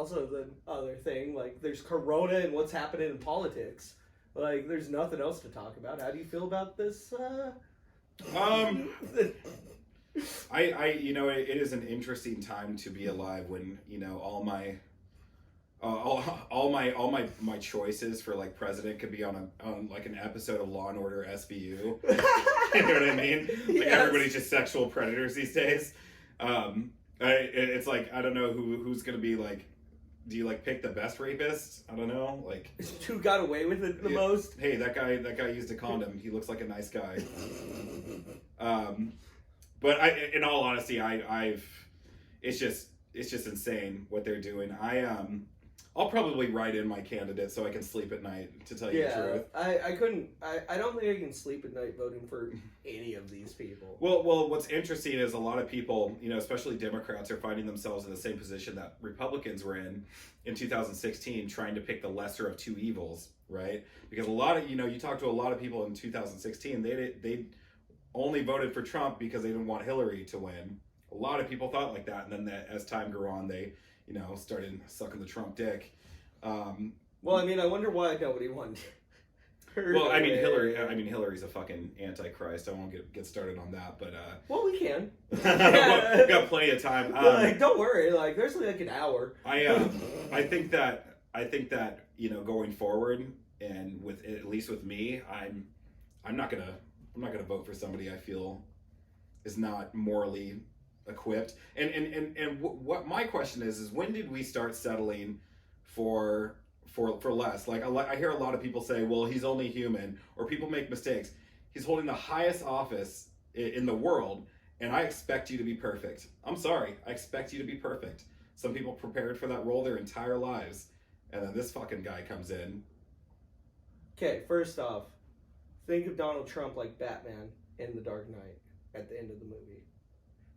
also the other thing. Like, there's Corona and what's happening in politics. Like, there's nothing else to talk about. How do you feel about this? It is an interesting time to be alive when, all my choices for like president could be on like an episode of Law and Order SVU. You know what I mean? Like, yes. Everybody's just sexual predators these days. It's like, I don't know who's gonna be like. Do you like pick the best rapist? I don't know. Like, who got away with it the most? Hey, that guy used a condom. He looks like a nice guy. But in all honesty, it's just insane what they're doing. I'll probably write in my candidate so I can sleep at night, to tell you the truth. I don't think I can sleep at night voting for any of these people. Well, what's interesting is a lot of people, especially Democrats, are finding themselves in the same position that Republicans were in 2016, trying to pick the lesser of two evils, right? Because a lot of, you talk to a lot of people in 2016, they only voted for Trump because they didn't want Hilary to win. A lot of people thought like that, and then as time grew on, they started sucking the Trump dick. Well, I mean, I wonder why nobody won. Well, I mean, Hillary's a fucking antichrist. I won't get started on that, but well, we can. We've got plenty of time. Don't worry. Like, there's like an hour. I think that going forward, and at least with me, I'm not gonna vote for somebody I feel is not morally equipped. And what my question is when did we start settling for less? Like, I hear a lot of people say, well, he's only human, or people make mistakes. He's holding the highest office in the world, and I expect you to be perfect. I'm sorry, I expect you to be perfect. Some people prepared for that role their entire lives, and then this fucking guy comes in. Okay, first off, think of Donald Trump like Batman in The Dark Knight at the end of the movie.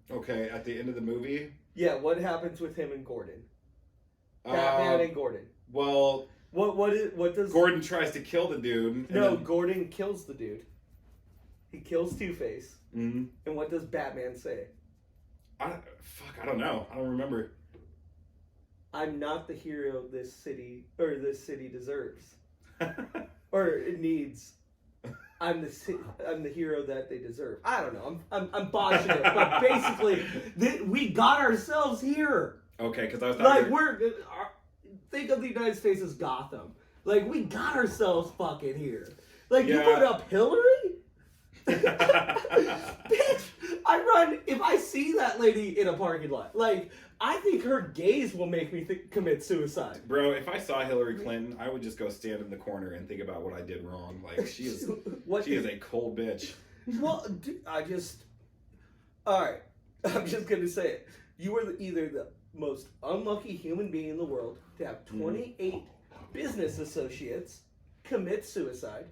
Okay, at the end of the movie? Yeah, what happens with him and Gordon? Batman and Gordon. Well, what does Gordon tries to kill the dude? No, Gordon kills the dude. He kills Two-Face. Mm-hmm. And what does Batman say? I don't know. I don't remember. I'm not the hero this city deserves. Or it needs. I'm the hero that they deserve. I don't know. I'm botching it, but basically, we got ourselves here. Okay, because I was like think of the United States as Gotham. Like, we got ourselves fucking here. Like, you put up Hillary? Bitch, I run if I see that lady in a parking lot. Like, I think her gaze will make me commit suicide. Bro, if I saw Hillary Clinton, I would just go stand in the corner and think about what I did wrong. Like, she is a cold bitch. Well, alright, I'm just gonna say it. You were either the most unlucky human being in the world to have 28 business associates commit suicide,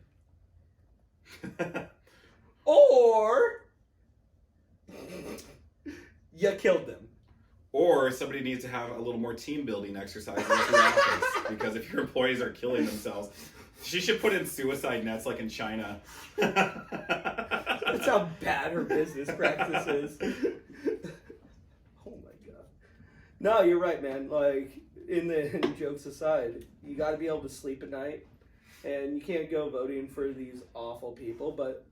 or you killed them. Or somebody needs to have a little more team building exercises at the office, because if your employees are killing themselves, she should put in suicide nets like in China. That's how bad her business practice is. Oh my god. No, you're right, man. Like, in jokes aside, you got to be able to sleep at night, and you can't go voting for these awful people, but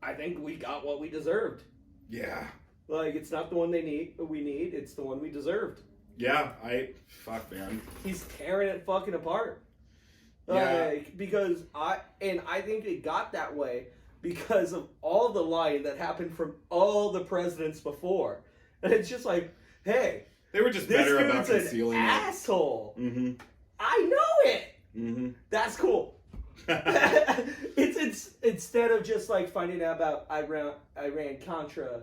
I think we got what we deserved. Yeah. Like, it's not the one we need, it's the one we deserved. Yeah, fuck, man. He's tearing it fucking apart. Yeah. Like, because I think it got that way because of all the lying that happened from all the presidents before. And it's just like, hey, they were just better about concealing it. Asshole. Mm-hmm. I know it. Mm-hmm. That's cool. it's instead of just like finding out about Iran Contra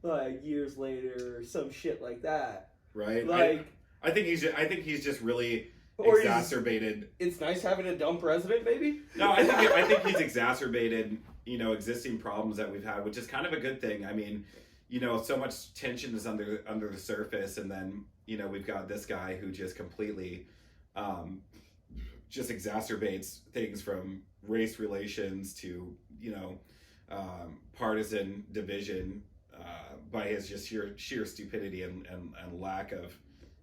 like years later or some shit like that. Right. Like, I think he's just really exacerbated. It's nice having a dumb president, maybe. No, I think he's exacerbated, existing problems that we've had, which is kind of a good thing. I mean, so much tension is under the surface, and then we've got this guy who just completely just exacerbates things from race relations to partisan division by his just sheer stupidity and lack of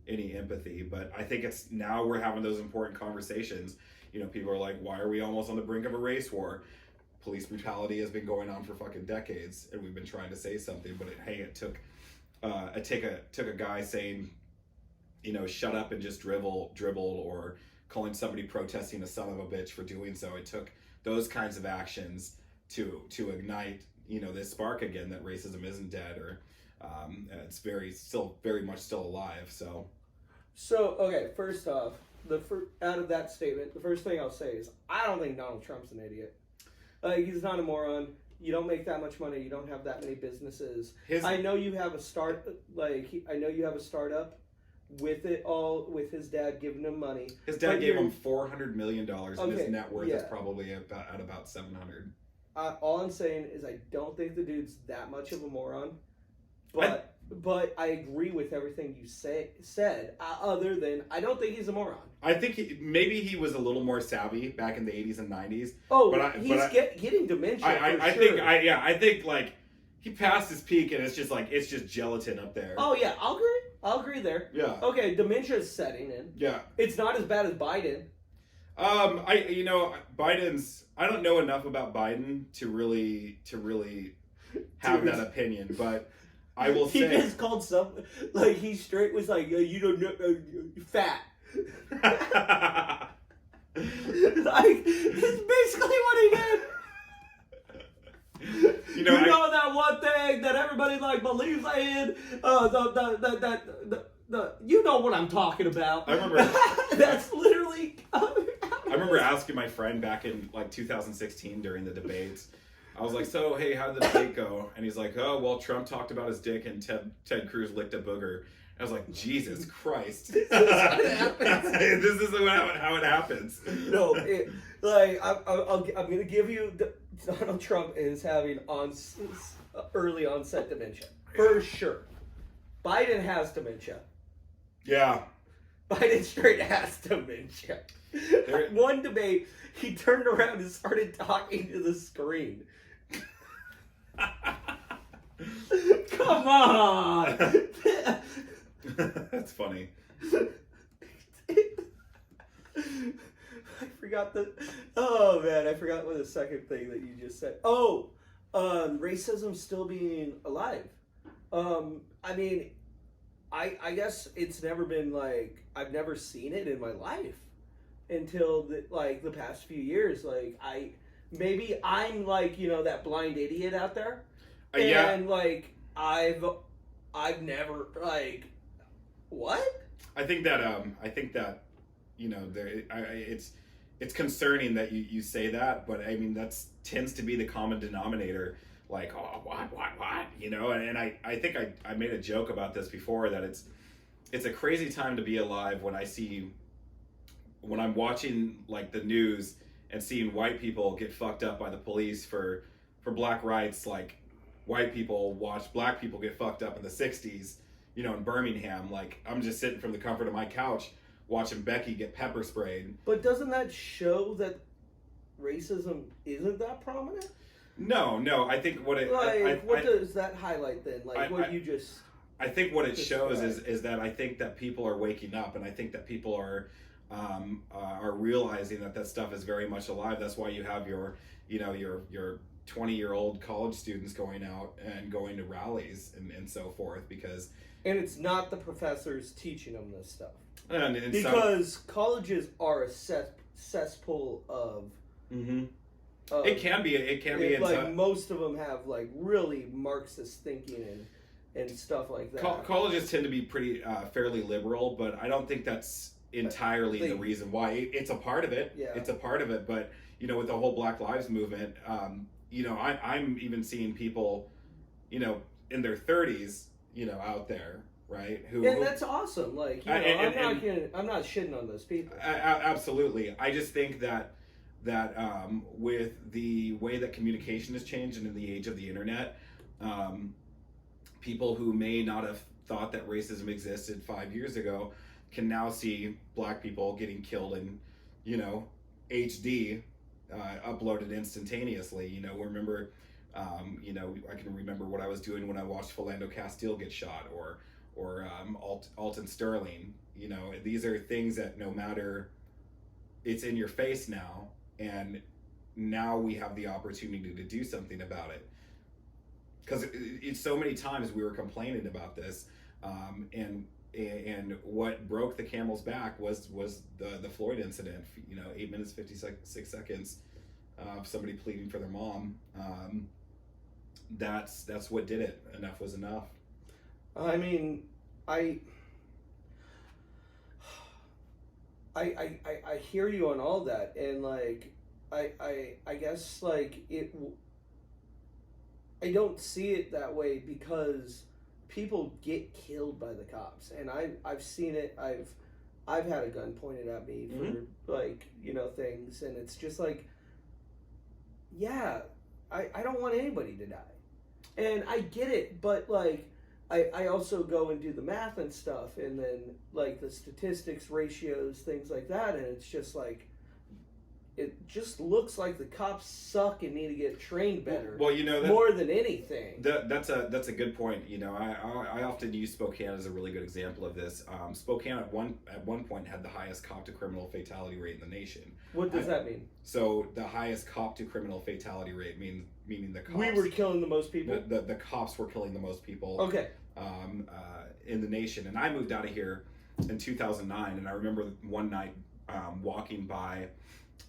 empathy. But I think it's now we're having those important conversations. You know, people are like, why are we almost on the brink of a race war? Police brutality has been going on for fucking decades, and we've been trying to say something, but it took a guy saying, you know, shut up and just dribble, or calling somebody protesting a son of a bitch for doing so. It took those kinds of actions to ignite, you know, this spark again that racism isn't dead, or it's very much still alive. So okay, first off, out of that statement, the first thing I'll say is I don't think Donald Trump's an idiot. He's not a moron. You don't make that much money. You don't have that many businesses. I know you have a I know you have a startup with it all, with his dad giving him money. His dad gave him $400 million, and his net worth is probably about 700. All I'm saying is I don't think the dude's that much of a moron, but I agree with everything you said. Other than I don't think he's a moron. I think maybe he was a little more savvy back in the 80s and 90s. Oh, he's getting dementia. I think like he passed his peak, and it's just gelatin up there. Oh yeah, I'll agree there. Yeah. Okay, dementia is setting in. Yeah. It's not as bad as Biden. Biden's. I don't know enough about Biden to really have that opinion, but I will say he just called he straight was like, you don't know, fat. Like it's basically what he did. You know that one thing that everybody believes in. You know what I'm talking about. I remember. That's literally. I remember asking my friend back in 2016 during the debates. I was like, so hey, how did the debate go? And he's like, oh well, Trump talked about his dick and Ted Cruz licked a booger. I was like, Jesus Christ. This is how it happens. No, I'm going to give you, Donald Trump is having early onset dementia. For sure. Biden has dementia. Yeah. Biden straight has dementia. One debate, he turned around and started talking to the screen. Come on! That's funny. I forgot I forgot what the second thing that you just said. Oh, racism still being alive. I mean, I guess it's never been I've never seen it in my life until the past few years. Maybe I'm that blind idiot out there, and I've never what? I think that you know it's concerning that you say that, but I mean that tends to be the common denominator. Like, oh, what, you know? And I think I made a joke about this before, that it's a crazy time to be alive when I'm watching the news and seeing white people get fucked up by the police for black rights. Like, white people watch black people get fucked up in the 60s, you know, in Birmingham. Like, I'm just sitting from the comfort of my couch watching Becky get pepper sprayed. But doesn't that show that racism isn't that prominent? No. I think what it what does that highlight then? I think what it shows is that I think that people are waking up, and I think that people are realizing that stuff is very much alive. That's why you have your 20-year-old college students going out and going to rallies and so forth, and it's not the professors teaching them this stuff. Because colleges are a cesspool of. Mm-hmm. It can be. Most of them have really Marxist thinking and stuff like that. Colleges tend to be pretty fairly liberal, but I don't think that's entirely the reason why. It's a part of it. Yeah. It's a part of it, but with the whole Black Lives movement, I'm even seeing people, in their 30s, out there, right? And that's awesome. I'm not shitting on those people. Absolutely. I just think that with the way that communication has changed and in the age of the internet, people who may not have thought that racism existed 5 years ago can now see black people getting killed in, HD, uploaded instantaneously. Remember, I can remember what I was doing when I watched Philando Castile get shot, or Alton Sterling. You know, these are things that no matter, it's in your face now, and now we have the opportunity to do something about it. Because it's so many times we were complaining about this, and what broke the camel's back was the Floyd incident. You know, 8 minutes 56 seconds of somebody pleading for their mom. That's what did it. Enough was enough. I mean, I hear you on all that, and like I guess like I don't see it that way because people get killed by the cops, and I've seen it. I've had a gun pointed at me for like, you know, things, and it's just like, yeah, I don't want anybody to die, and I get it, but like I also go and do the math and stuff, and then like the statistics, ratios, things like that, and it's just like, it just looks like the cops suck and need to get trained better. Well, you know, more than anything. That's a good point. You know, I often use Spokane as a really good example of this. Spokane at one point had the highest cop to criminal fatality rate in the nation. What does that mean? So the highest cop to criminal fatality rate meaning the cops. We were killing the most people. The cops were killing the most people. Okay. In the nation, and I moved out of here in 2009, and I remember one night walking by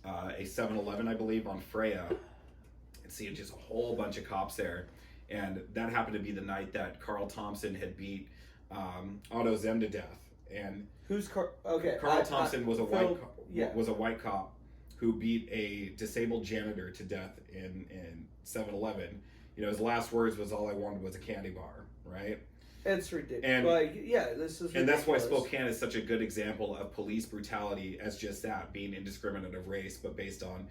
a 7-Eleven, I believe, on Freya, and seeing just a whole bunch of cops there. And that happened to be the night that Carl Thompson had beat Otto Zem to death. And who's okay? Carl Thompson was a white cop who beat a disabled janitor to death in 7-Eleven. You know, his last words was, "All I wanted was a candy bar," right? It's ridiculous. And, like, yeah, this is ridiculous. And that's why Spokane is such a good example of police brutality as just that, being indiscriminate of race, but based on